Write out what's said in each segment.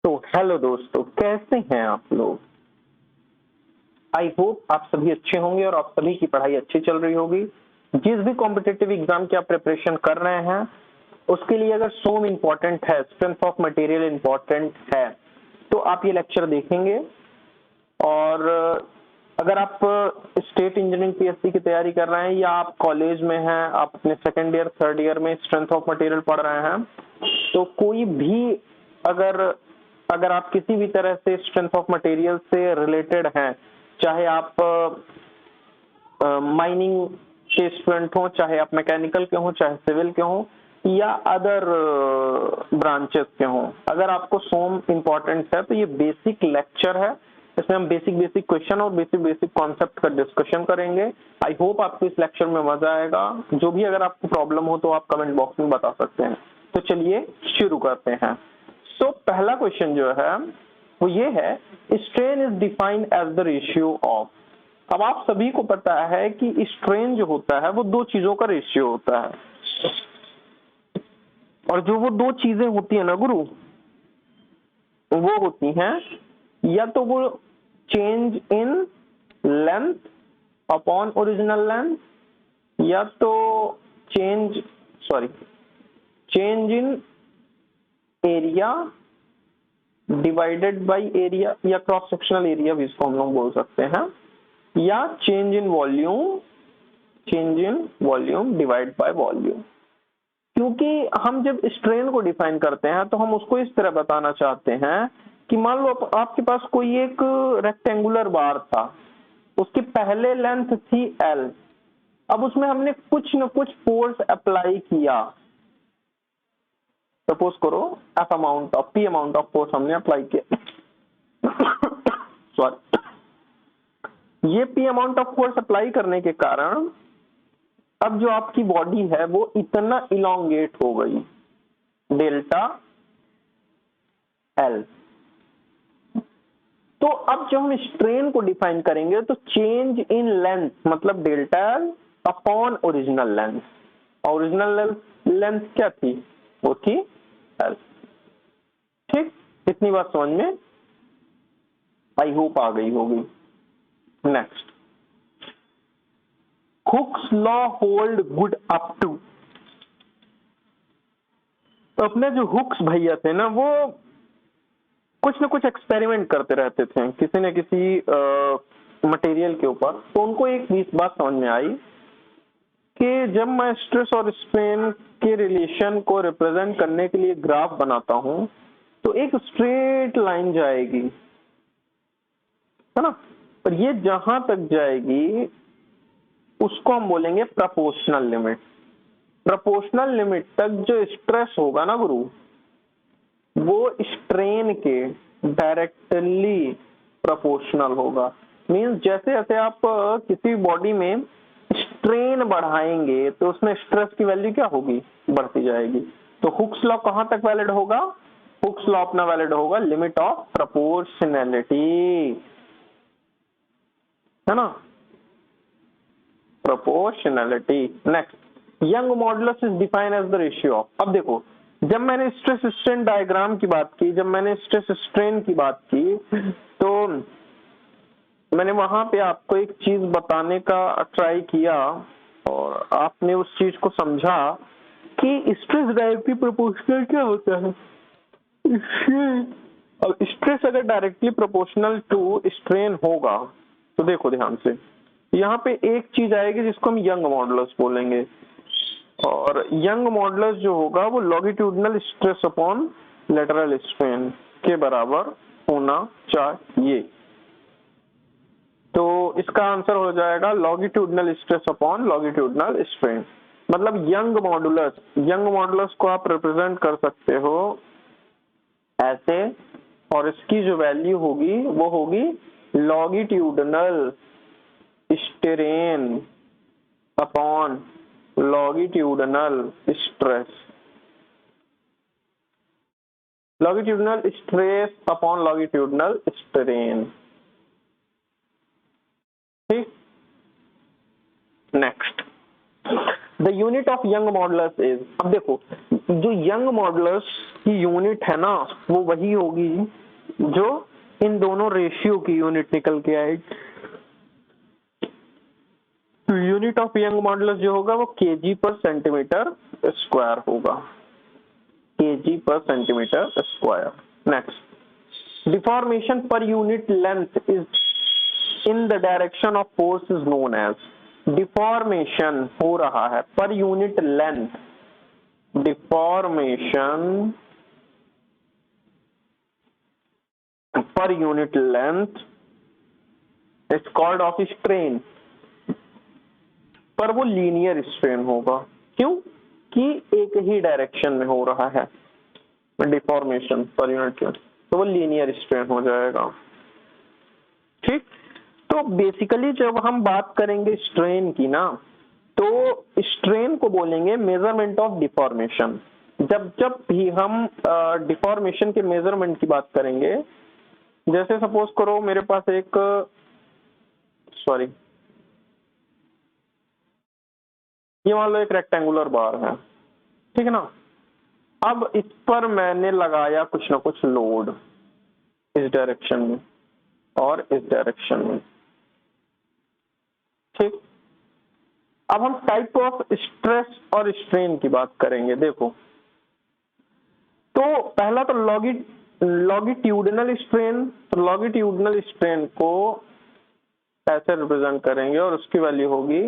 तो हेलो दोस्तों, कैसे हैं आप लोग। आई होप आप सभी अच्छे होंगे और आप सभी की पढ़ाई अच्छी चल रही होगी। जिस भी कॉम्पिटिटिव एग्जाम की आप प्रिपरेशन कर रहे हैं उसके लिए अगर सोम इम्पोर्टेंट है, स्ट्रेंथ ऑफ मटेरियल इम्पोर्टेंट है, तो आप ये लेक्चर देखेंगे। और अगर आप स्टेट इंजीनियरिंग पीएससी की तैयारी कर रहे हैं या आप कॉलेज में हैं, आप अपने सेकेंड ईयर थर्ड ईयर में स्ट्रेंथ ऑफ मटेरियल पढ़ रहे हैं, तो कोई भी अगर आप किसी भी तरह से स्ट्रेंथ ऑफ मटेरियल से रिलेटेड हैं, चाहे आप माइनिंग के स्टूडेंट हो, चाहे आप मैकेनिकल के हो, चाहे सिविल के हो या अदर ब्रांचेस के हो, अगर आपको सोम इम्पोर्टेंट है तो ये बेसिक लेक्चर है। इसमें हम बेसिक क्वेश्चन और बेसिक कॉन्सेप्ट का डिस्कशन करेंगे। आई होप आपको इस लेक्चर में मजा आएगा। जो भी अगर आपको प्रॉब्लम हो तो आप कमेंट बॉक्स में बता सकते हैं। तो चलिए शुरू करते हैं। सो पहला क्वेश्चन जो है वो ये है, strain is defined as the ratio of. अब आप सभी को पता है कि स्ट्रेन जो होता है वो दो चीजों का रेशियो होता है, और जो वो दो चीजें होती है ना गुरु, वो होती हैं या तो वो change in length upon original length, या तो change in area divided by area, या क्रॉस सेक्शनल एरिया भी इसको हम लोग बोल सकते हैं, या change in volume divide by volume. क्योंकि हम जब स्ट्रेन को डिफाइन करते हैं तो हम उसको इस तरह बताना चाहते हैं कि मान लो आपके पास कोई एक रेक्टेंगुलर बार था, उसकी पहले लेंथ थी L, अब उसमें हमने कुछ न कुछ फोर्स अप्लाई किया। सपोज करो P अमाउंट ऑफ फोर्स हमने अप्लाई किया ये P amount of force apply करने के कारण अब जो आपकी बॉडी है वो इतना इलोंगेट हो गई, डेल्टा L। तो अब जब हम स्ट्रेन को डिफाइन करेंगे तो चेंज इन लेंथ मतलब delta L upon original length. Original length क्या थी? वो थी L। ठीक, इतनी बात समझ में आई होप आ गई होगी। Next, Hooke's law hold good up to. अपने जो हुक्स भैया थे ना, वो कुछ ना कुछ एक्सपेरिमेंट करते रहते थे किसी न किसी मटेरियल के ऊपर। तो उनको एक बात समझ में आई कि जब मैं स्ट्रेस और स्ट्रेन के रिलेशन को रिप्रेजेंट करने के लिए ग्राफ बनाता हूं तो एक स्ट्रेट लाइन जाएगी, है ना, पर ये जहां तक जाएगी उसको हम बोलेंगे प्रोपोर्शनल लिमिट। प्रोपोर्शनल लिमिट तक जो स्ट्रेस होगा ना गुरु, वो स्ट्रेन के डायरेक्टली प्रोपोर्शनल होगा। मींस जैसे जैसे आप किसी बॉडी में स्ट्रेन बढ़ाएंगे तो उसमें स्ट्रेस की वैल्यू क्या होगी? बढ़ती जाएगी। तो हुक्स लॉ कहां तक वैलिड होगा? हुक्स लॉ अपना वैलिड होगा लिमिट ऑफ प्रोपोर्शनैलिटी, है ना, proportionality. Next, Young modulus is defined as the ratio of. अब देखो, जब मैंने स्ट्रेस स्ट्रेन डायग्राम की बात की, जब मैंने स्ट्रेस स्ट्रेन की बात की, तो मैंने वहां पे आपको एक चीज बताने का ट्राई किया और आपने उस चीज को समझा कि स्ट्रेस डायरेक्टली प्रोपोर्शनल क्या होता है। अब स्ट्रेस अगर डायरेक्टली प्रोपोर्शनल टू स्ट्रेन होगा तो देखो ध्यान से, यहाँ पे एक चीज आएगी जिसको हम यंग मॉडुलस बोलेंगे, और यंग मॉडुलस जो होगा वो longitudinal stress upon lateral strain के बराबर होना चाहिए। तो इसका आंसर हो जाएगा longitudinal stress upon longitudinal strain. मतलब यंग मॉडुलस को आप रिप्रेजेंट कर सकते हो ऐसे, और इसकी जो वैल्यू होगी वो होगी longitudinal strain upon longitudinal stress. Longitudinal stress upon longitudinal strain. ठीक, next, the unit of Young modulus is, अब देखो जो यंग मॉडुलस की यूनिट है ना वो वही होगी जो इन दोनों रेशियो की यूनिट निकल के आएगी। तो यूनिट ऑफ यंग मॉडुलस जो होगा वो केजी पर सेंटीमीटर स्क्वायर होगा, kg per centimetre square. Next, deformation per unit length is in the direction of force is known as, deformation हो रहा है per unit length, deformation per unit length is called of strain, पर वो linear strain होगा। क्यों? कि एक ही direction में हो रहा है डिफॉर्मेशन पर यूनिट लेंथ, तो वो लीनियर स्ट्रेन हो जाएगा। ठीक, तो बेसिकली जब हम बात करेंगे स्ट्रेन की ना, तो स्ट्रेन को बोलेंगे मेजरमेंट ऑफ डिफॉर्मेशन। जब जब भी हम डिफॉर्मेशन के मेजरमेंट की बात करेंगे, जैसे सपोज करो मेरे पास एक सॉरी ये मान लो एक रेक्टेंगुलर बार है, ठीक है ना। अब इस पर मैंने लगाया कुछ ना कुछ लोड इस डायरेक्शन में और इस डायरेक्शन में, ठीक। अब हम टाइप ऑफ स्ट्रेस और स्ट्रेन की बात करेंगे। देखो, तो पहला तो लॉगिट्यूडिनल स्ट्रेन, तो लॉगिट्यूडिनल स्ट्रेन को ऐसे रिप्रेजेंट करेंगे और उसकी वैल्यू होगी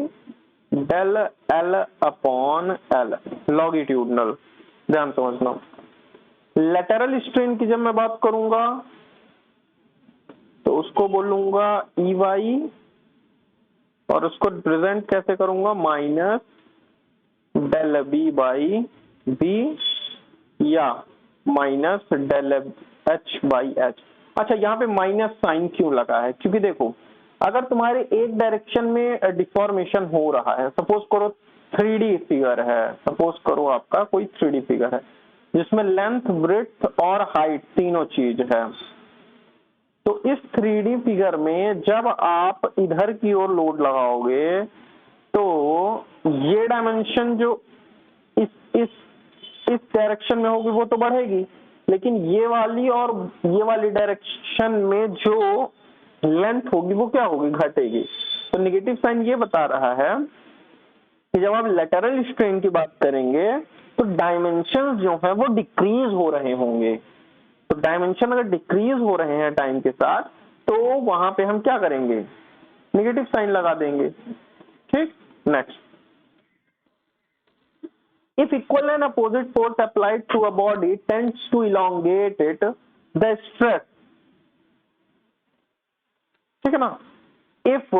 del L upon L, longitudinal, ध्यान समझना। लेटरल स्ट्रेन की जब मैं बात करूंगा तो उसको बोलूंगा ई वाई, और उसको रिप्रेजेंट कैसे करूंगा, minus del B by B या minus del H by H. अच्छा, यहाँ पे माइनस साइन क्यों लगा है? क्योंकि देखो, अगर तुम्हारे एक डायरेक्शन में डिफॉर्मेशन हो रहा है, सपोज करो 3D फिगर है, सपोज करो आपका कोई 3D फिगर है जिसमें लेंथ, ब्रेड्थ और हाइट तीनों चीज है, तो इस 3D फिगर में जब आप इधर की ओर लोड लगाओगे तो ये डायमेंशन जो इस डायरेक्शन में होगी वो तो बढ़ेगी, लेकिन ये वाली और ये वाली डायरेक्शन में जो लेंथ होगी वो क्या होगी, घटेगी। तो नेगेटिव साइन ये बता रहा है कि जब आप लेटरल स्ट्रेन की बात करेंगे तो डायमेंशन जो है वो डिक्रीज हो रहे होंगे। तो डायमेंशन अगर डिक्रीज हो रहे हैं टाइम के साथ, तो वहां पे हम क्या करेंगे, नेगेटिव साइन लगा देंगे, ठीक। Next, if equal and opposite force applied to a body tends to elongate it, the stress, ठीक है ना, if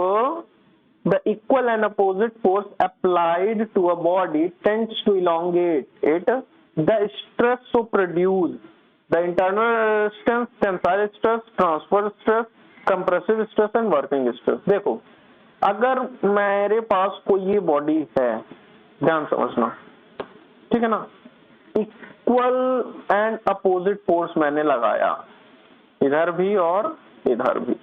the equal and opposite force applied to a body tends to elongate it, the stress so produced, the internal resistance, tensile stress, transverse stress, compressive stress and working stress। देखो, अगर मेरे पास कोई ये body है, ध्यान समझना, ठीक है ना, इक्वल एंड अपोजिट फोर्स मैंने लगाया इधर भी और इधर भी,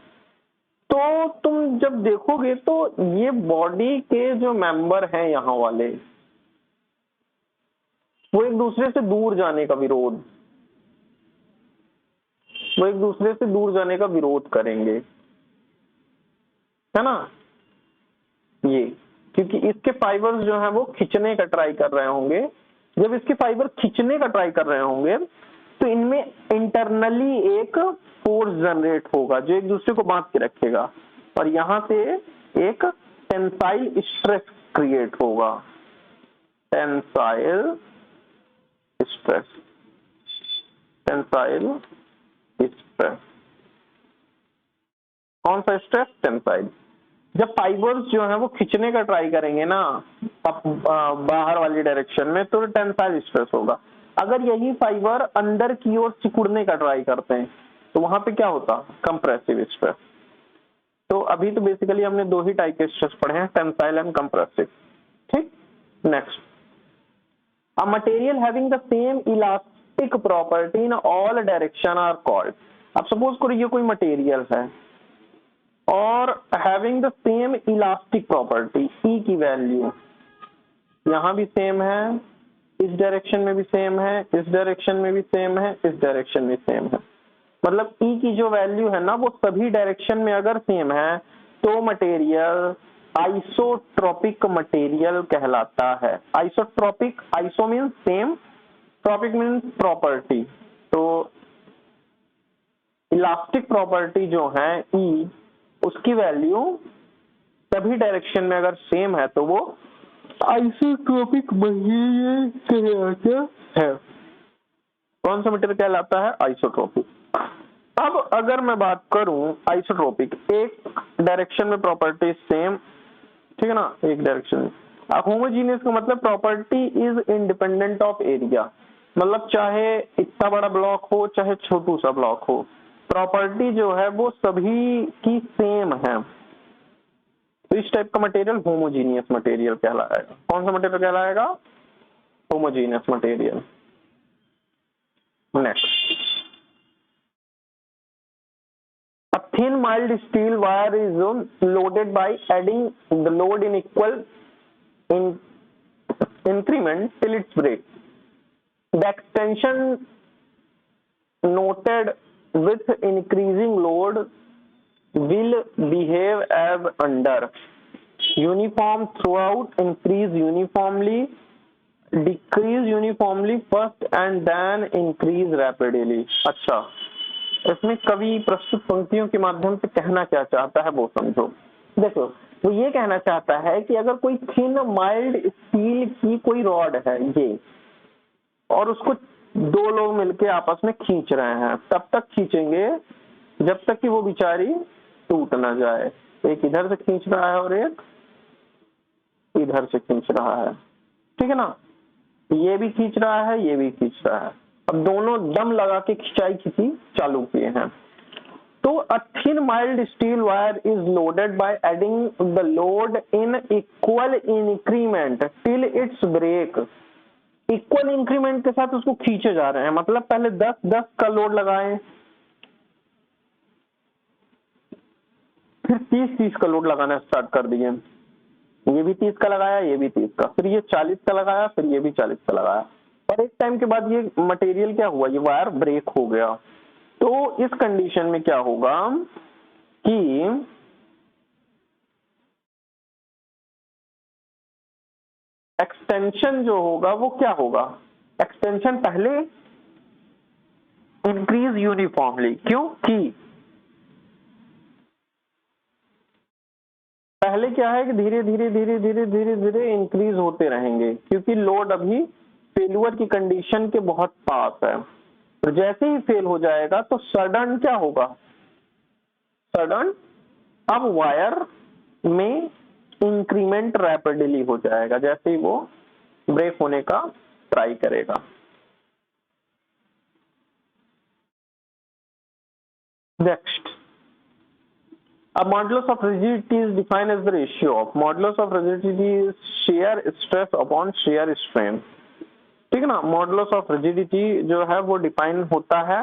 तो तुम जब देखोगे तो ये बॉडी के जो मेंबर हैं यहाँ वाले, वो एक दूसरे से दूर जाने का विरोध, वो एक दूसरे से दूर जाने का विरोध करेंगे, है ना। ये क्योंकि इसके फाइबर्स जो है वो खींचने का ट्राई कर रहे होंगे, जब इसके फाइबर खींचने का ट्राई कर रहे होंगे तो इनमें इंटरनली एक फोर्स जनरेट होगा जो एक दूसरे को बांध के रखेगा, और यहां से एक टेंसाइल स्ट्रेस क्रिएट होगा, टेंसाइल स्ट्रेस, टेंसाइल स्ट्रेस। कौन सा स्ट्रेस? टेंसाइल। जब फाइबर्स जो है वो खींचने का ट्राई करेंगे ना बाहर वाली डायरेक्शन में, तो टेंसाइल स्ट्रेस होगा। अगर यही फाइबर अंदर की ओर सिकुड़ने का ट्राई करते हैं तो वहां पे क्या होता? Compressive stress. तो अभी तो बेसिकली हमने दो ही टाइप के स्ट्रेस पढ़े हैं, टेंसाइल एंड कंप्रेसिव, ठीक। Next, a material having the same elastic property in all direction are called. अब सपोज करो ये कोई मटेरियल है और having the same elastic property, E की वैल्यू यहाँ भी सेम है, इस डायरेक्शन में भी सेम है, इस डायरेक्शन में भी सेम है, इस डायरेक्शन में सेम है। मतलब E की जो वैल्यू है ना वो सभी डायरेक्शन में अगर सेम है तो मटेरियल आइसोट्रोपिक मटेरियल कहलाता है। Isotropic, iso means same, tropic means property. तो इलास्टिक प्रॉपर्टी जो है E, उसकी वैल्यू सभी डायरेक्शन में अगर सेम है तो वो आइसोट्रोपिक मटेरियल कहलाता है। कौन सा मटेरियल कहलाता है? आइसोट्रोपिक। अब अगर मैं बात करूं आइसोट्रोपिक, एक डायरेक्शन में प्रॉपर्टी सेम, ठीक है ना, एक डायरेक्शन में। होमोजीनियस का मतलब property is independent of area, मतलब चाहे इतना बड़ा ब्लॉक हो चाहे छोटू सा ब्लॉक हो, प्रॉपर्टी जो है वो सभी की सेम है। तो इस टाइप का मटेरियल होमोजीनियस मटेरियल कहलाएगा। कौन सा मटेरियल कहलाएगा? Homogeneous material. Next, a thin mild steel wire is loaded by adding the load in equal increment till its break. The extension noted with increasing load will behave as under: uniform throughout, increase uniformly, decrease uniformly first and then increase rapidly। अच्छा, इसमें कवि प्रस्तुत पंक्तियों के माध्यम से कहना क्या चाहता है वो समझो। देखो, वो ये कहना चाहता है कि अगर कोई थिन माइल्ड स्टील की कोई रॉड है ये, और उसको दो लोग मिलके आपस में खींच रहे हैं, तब तक खींचेंगे जब तक कि वो बेचारी टूट ना जाए। एक इधर से खींच रहा है और एक इधर से खींच रहा है, ठीक है ना, ये भी खींच रहा है, ये भी खींच रहा है। अब दोनों दम लगा के खिंचाई खींची चालू किए हैं। तो a thin mild steel wire is loaded by adding the load in equal increment till its break। Equal increment के साथ उसको खींचे जा रहे हैं, मतलब पहले 10-10 का लोड लगाएं, फिर 30-30 का लोड लगाना स्टार्ट कर दिए। ये भी 30 का लगाया, ये भी 30 का, फिर ये 40 का लगाया, फिर ये भी 40 का लगाया। और एक टाइम के बाद ये मटेरियल क्या हुआ, ये वायर ब्रेक हो गया। तो इस कंडीशन में क्या होगा कि एक्सटेंशन जो होगा वो क्या होगा, एक्सटेंशन पहले इंक्रीज यूनिफॉर्मली, क्योंकि पहले क्या है कि धीरे धीरे धीरे धीरे धीरे धीरे इंक्रीज होते रहेंगे, क्योंकि लोड अभी फेल्यूर की कंडीशन के बहुत पास है। तो जैसे ही फेल हो जाएगा तो सडन क्या होगा, सडन अब वायर में इंक्रीमेंट रैपिडली हो जाएगा जैसे ही वो ब्रेक होने का ट्राई करेगा। Next, a modulus of rigidity is defined as the ratio of modulus of rigidity is shear stress upon shear strain। ठीक है ना, मॉडुलस ऑफ रिजिडिटी जो है वो डिफाइन होता है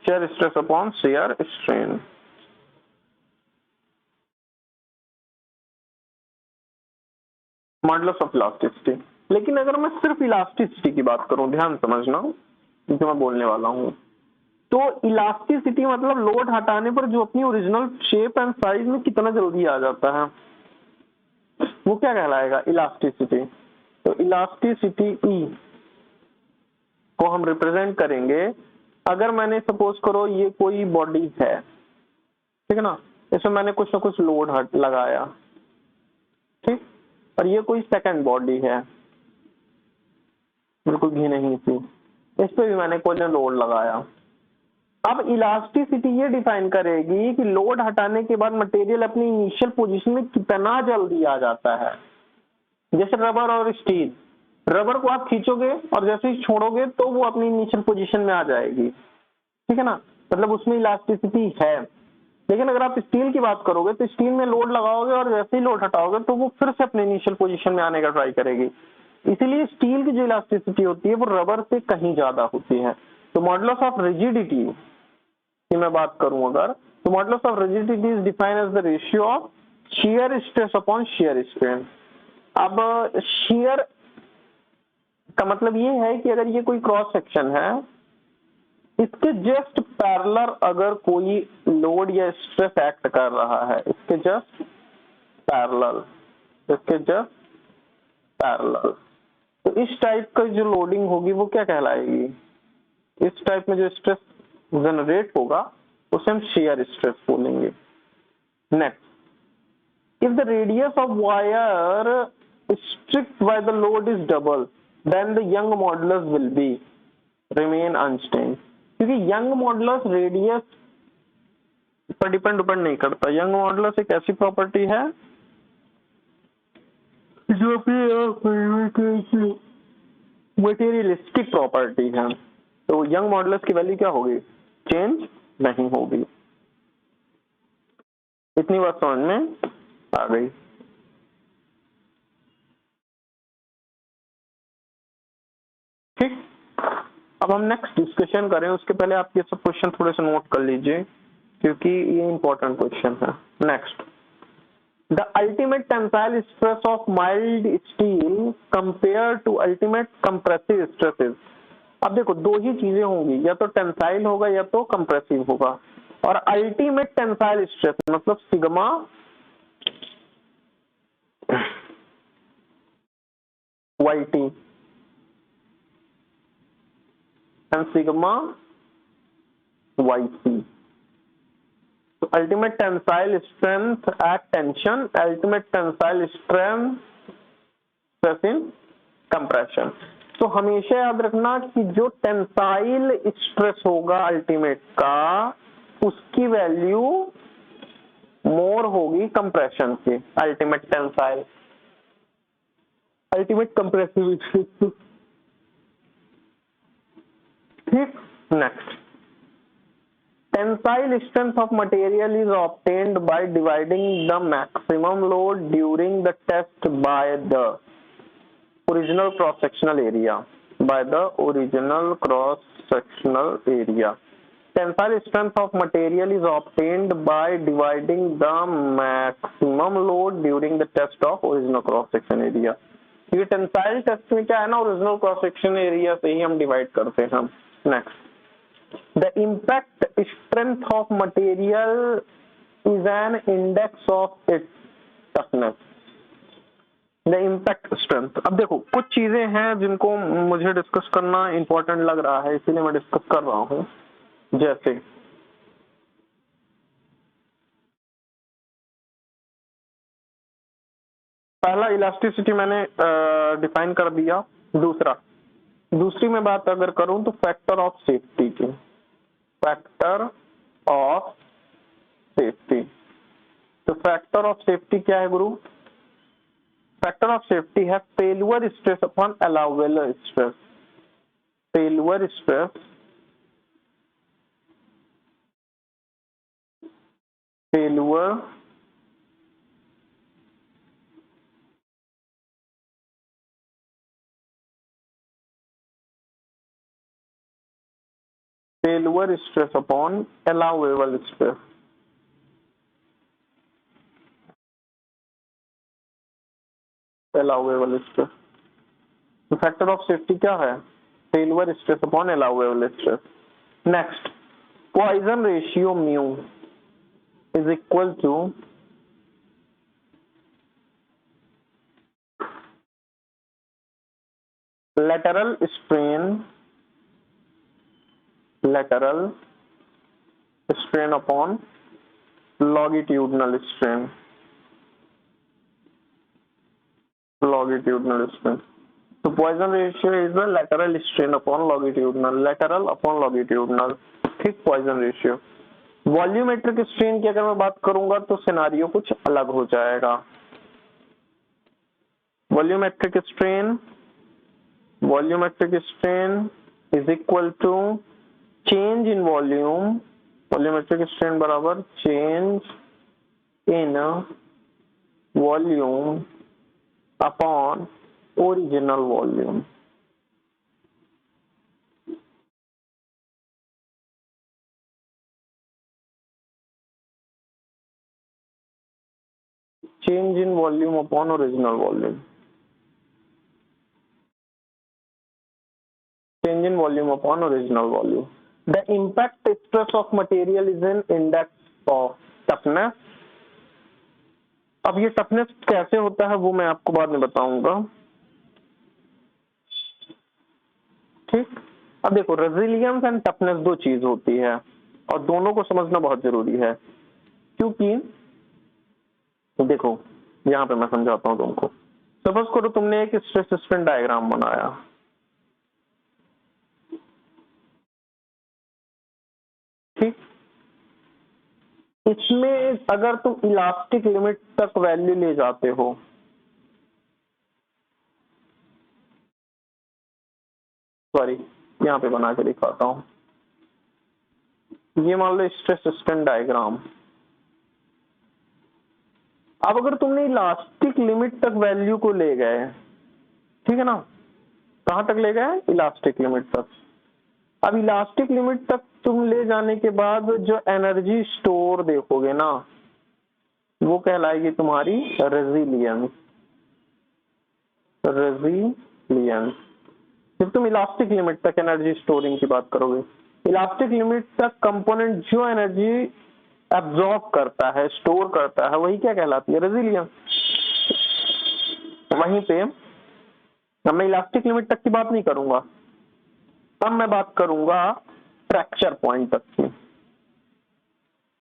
shear stress upon shear strain। Modulus of elasticity, लेकिन अगर मैं सिर्फ इलास्टिसिटी की बात करूं, ध्यान समझना जो मैं बोलने वाला हूं, तो इलास्टिसिटी मतलब लोड हटाने पर जो अपनी ओरिजिनल शेप एंड साइज में कितना जल्दी आ जाता है वो क्या कहलाएगा, इलास्टिसिटी। तो इलास्टिसिटी ई को हम रिप्रेजेंट करेंगे, अगर मैंने सपोज करो ये कोई बॉडी है, ठीक है ना, इसमें मैंने कुछ ना कुछ लोड लगाया, ठीक, और ये कोई सेकंड बॉडी है बिल्कुल भी नहीं थी, इस पे भी मैंने कोई लोड लगाया। अब इलास्टिसिटी ये डिफाइन करेगी कि लोड हटाने के बाद मटेरियल अपनी इनिशियल पोजीशन में कितना जल्दी आ जाता है। जैसे रबर और स्टील, रबर को आप खींचोगे और जैसे ही छोड़ोगे तो वो अपनी इनिशियल पोजीशन में आ जाएगी, ठीक है ना, मतलब उसमें इलास्टिसिटी है। लेकिन अगर आप स्टील की बात करोगे तो स्टील में लोड लगाओगे और जैसे ही लोड हटाओगे तो वो फिर से अपने इनिशियल पोजीशन में आने का ट्राई करेगी। इसीलिए स्टील की जो इलास्टिसिटी होती है वो रबर से कहीं ज्यादा होती है। तो मॉडुलस ऑफ रिजिडिटी की मैं बात करूं अगर, तो modulus of rigidity is defined as the ratio of shear stress upon shear strain. अब शियर का मतलब ये है कि अगर ये कोई क्रॉस सेक्शन है, इसके जस्ट पैरेलल अगर कोई लोड या स्ट्रेस एक्ट कर रहा है, इसके जस्ट पैरेलल, इसके जस्ट पैरेलल, तो इस टाइप का जो लोडिंग होगी वो क्या कहलाएगी? इस टाइप में जो स्ट्रेस जनरेट होगा उसे हम shear स्ट्रेस बोलेंगे। Next, if the radius of wire stripped by the load is double, then the Young modulus will be remain unchanged। क्योंकि यंग मॉडुलस रेडियस पर डिपेंड नहीं करता। यंग मॉडुलस एक ऐसी प्रॉपर्टी है जो मटेरियलिस्टिक प्रॉपर्टी है, तो यंग मॉडुलस की वैल्यू क्या होगी? चेंज नहीं होगी। इतनी बात समझ में आ गई। ठीक, अब हम नेक्स्ट डिस्कशन करें, उसके पहले आप ये सब क्वेश्चन थोड़े से नोट कर लीजिए क्योंकि ये इंपॉर्टेंट क्वेश्चन है। Next, the ultimate tensile stress of mild steel compare to ultimate compressive stresses. अब देखो दो ही चीजें होंगी, या तो टेंसाइल होगा या तो कंप्रेसिव होगा। और अल्टीमेट टेंसाइल स्ट्रेस मतलब sigma YT and sigma YC। तो ultimate tensile strength at tension, ultimate tensile strength stress in compression। तो हमेशा याद रखना कि जो टेंसाइल स्ट्रेस होगा अल्टीमेट का, उसकी वैल्यू मोर होगी कंप्रेशन से। Ultimate tensile, ultimate compressive stress. ठीक, next, tensile strength of material is obtained by dividing the maximum load during the test by the original cross sectional area, by the original cross sectional area। Tensile strength of material is obtained by dividing the maximum load during the test of original cross section area। ये tensile test में क्या है ना, original cross section area से ही हम divide करते हैं। Next, the impact strength of material is an index of its toughness। the impact strength, अब देखो कुछ चीजें हैं जिनको मुझे डिस्कस करना इंपॉर्टेंट लग रहा है, इसीलिए मैं डिस्कस कर रहा हूं। जैसे पहला इलास्टिसिटी मैंने डिफाइन कर दिया। दूसरी में बात अगर करूं तो फैक्टर ऑफ सेफ्टी की, फैक्टर ऑफ सेफ्टी। तो फैक्टर ऑफ सेफ्टी क्या है गुरु? फैक्टर ऑफ सेफ्टी है failure stress upon allowable stress. Failure stress failure failure stress upon allowable stress. Allowable stress, तो फैक्टर ऑफ सेफ्टी क्या है? Failure stress upon allowable stress. Next, Poisson ratio mu is equal to lateral strain upon longitudinal strain। So Poisson ratio is the lateral strain upon longitudinal। ठीक, Poisson ratio। Volumetric strain की अगर मैं बात करूंगा तो scenario कुछ अलग हो जाएगा। Volumetric strain is equal to change in volume. Volumetric strain बराबर change in volume upon original volume. Change in volume upon original volume. change in volume upon original volume. The impact stress of material is an index of toughness. अब ये toughness कैसे होता है वो मैं आपको बाद में बताऊंगा, ठीक। अब देखो, रेजिलियंस एंड टफनेस दो चीज होती है और दोनों को समझना बहुत जरूरी है, क्योंकि देखो यहाँ पे मैं समझाता हूँ तुमको। सपोज करो तुमने एक स्ट्रेस स्ट्रेन डायग्राम बनाया, ठीक। इसमें अगर तुम इलास्टिक लिमिट तक वैल्यू ले जाते हो, सॉरी यहाँ पे बना के दिखाता हूँ, ये मान लो स्ट्रेस स्ट्रेन डायग्राम। अब अगर तुमने इलास्टिक लिमिट तक वैल्यू को ले गए, ठीक है ना, कहां तक ले गए, इलास्टिक लिमिट तक। अब इलास्टिक लिमिट तक तुम ले जाने के बाद जो एनर्जी स्टोर देखोगे ना, वो कहलाएगी तुम्हारी रेजिलियंस। रेजिलियंस जब तुम इलास्टिक लिमिट तक एनर्जी स्टोरिंग की बात करोगे, इलास्टिक लिमिट तक कंपोनेंट जो एनर्जी एब्जॉर्ब करता है, स्टोर करता है, वही क्या कहलाती है, रेजिलियंस। वहीं पे अब मैं इलास्टिक लिमिट तक की बात नहीं करूंगा, अब मैं बात करूंगा फ्रैक्चर पॉइंट तक की।